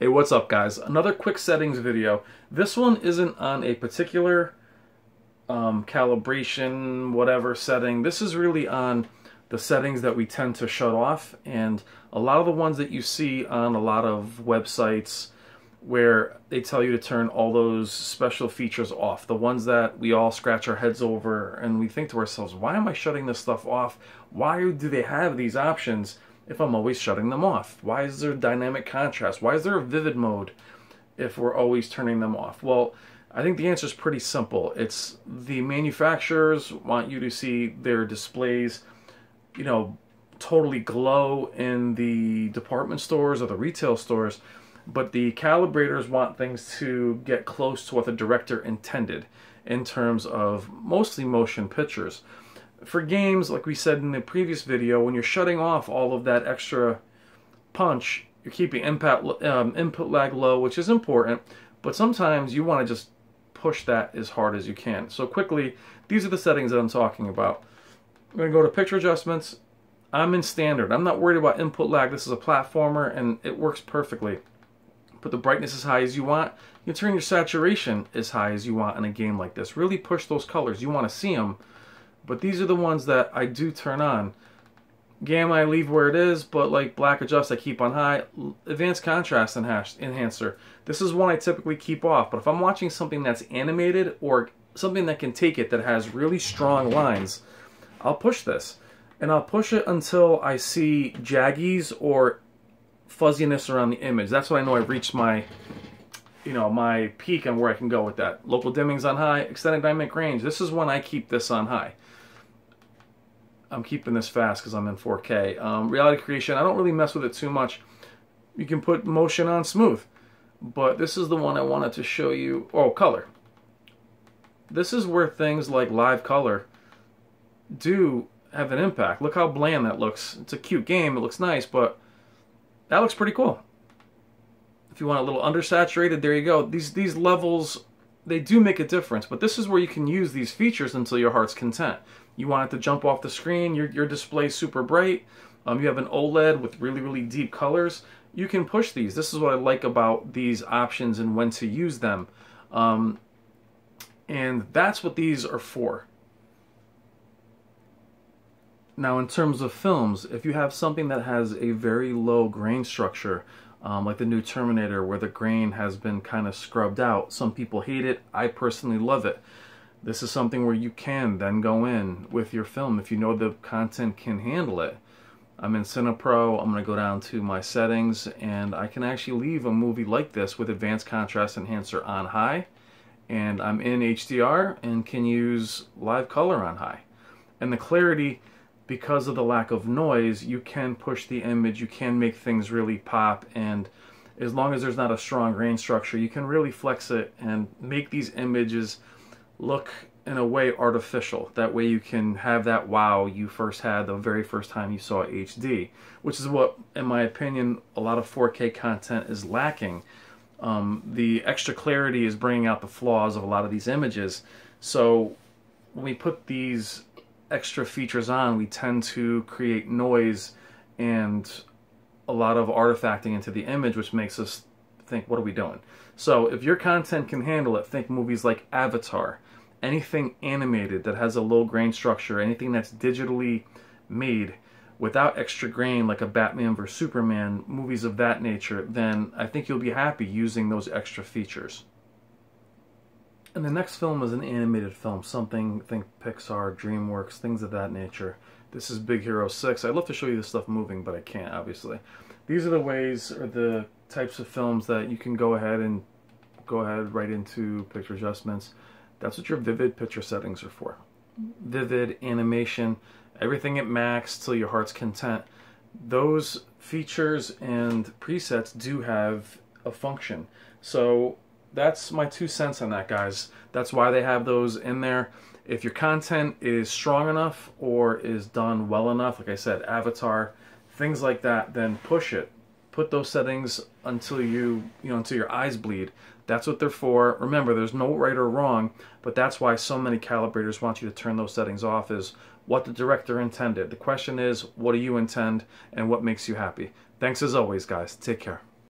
Hey, what's up guys? Another quick settings video. This one isn't on a particular calibration, whatever setting. This is really on the settings that we tend to shut off, and a lot of the ones that you see on a lot of websites where they tell you to turn all those special features off. The ones that we all scratch our heads over and we think to ourselves, why am I shutting this stuff off? Why do they have these options if I'm always shutting them off? Why is there dynamic contrast? Why is there a vivid mode if we're always turning them off? Well, I think the answer is pretty simple. It's the manufacturers want you to see their displays, you know, totally glow in the department stores or the retail stores, but the calibrators want things to get close to what the director intended in terms of mostly motion pictures. For games, like we said in the previous video, when you're shutting off all of that extra punch, you're keeping input lag low, which is important, but sometimes you want to just push that as hard as you can. So quickly, these are the settings that I'm talking about. I'm going to go to picture adjustments. I'm in standard. I'm not worried about input lag. This is a platformer and it works perfectly. Put the brightness as high as you want. You can turn your saturation as high as you want in a game like this. Really push those colors. You want to see them. But these are the ones that I do turn on. Gamma I leave where it is, but like black adjust I keep on high. Advanced contrast enhancer. This is one I typically keep off, but if I'm watching something that's animated or something that can take it that has really strong lines, I'll push this. And I'll push it until I see jaggies or fuzziness around the image. That's when I know I've reached my, my peak and where I can go with that. Local dimming's on high, extended dynamic range. This is when I keep this on high. I'm keeping this fast because I'm in 4K. Reality creation, I don't really mess with it too much. You can put motion on smooth, but this is the one I wanted to show you. Oh, color. This is where things like live color do have an impact. Look how bland that looks. It's a cute game, it looks nice, but that looks pretty cool. If you want a little undersaturated, there you go. These levels, they do make a difference, but this is where you can use these features until your heart's content. You want it to jump off the screen, your display's super bright, you have an OLED with really, really deep colors, you can push these. This is what I like about these options and when to use them. And that's what these are for. Now, in terms of films, if you have something that has a very low grain structure, like the new Terminator where the grain has been kind of scrubbed out, some people hate it, I personally love it. This is something where you can then go in with your film if you know the content can handle it. I'm in CinePro, I'm going to go down to my settings, and I can actually leave a movie like this with Advanced Contrast Enhancer on high, and I'm in HDR and can use live color on high. And the clarity, because of the lack of noise, you can push the image, you can make things really pop, and as long as there's not a strong grain structure, you can really flex it and make these images look in a way artificial. That way you can have that wow you first had the very first time you saw HD, which is what, in my opinion, a lot of 4K content is lacking. The extra clarity is bringing out the flaws of a lot of these images. So when we put these extra features on, we tend to create noise and a lot of artifacting into the image, which makes us think, what are we doing? So if your content can handle it, think movies like Avatar, anything animated that has a low grain structure, anything that's digitally made without extra grain like a Batman vs Superman, movies of that nature, then I think you'll be happy using those extra features. And the next film is an animated film, something, think Pixar, DreamWorks, things of that nature. This is Big Hero 6. I'd love to show you this stuff moving, but I can't, obviously. These are the ways, or the types of films that you can go ahead right into picture adjustments. That's what your vivid picture settings are for. Vivid, animation, everything at max till your heart's content. Those features and presets do have a function. So that's my 2 cents on that, guys. That's why they have those in there. If your content is strong enough or is done well enough, like I said, Avatar, things like that, then push it. Put those settings until until your eyes bleed. That's what they're for. Remember, there's no right or wrong, but that's why so many calibrators want you to turn those settings off, is what the director intended. The question is, what do you intend and what makes you happy? Thanks as always, guys. Take care.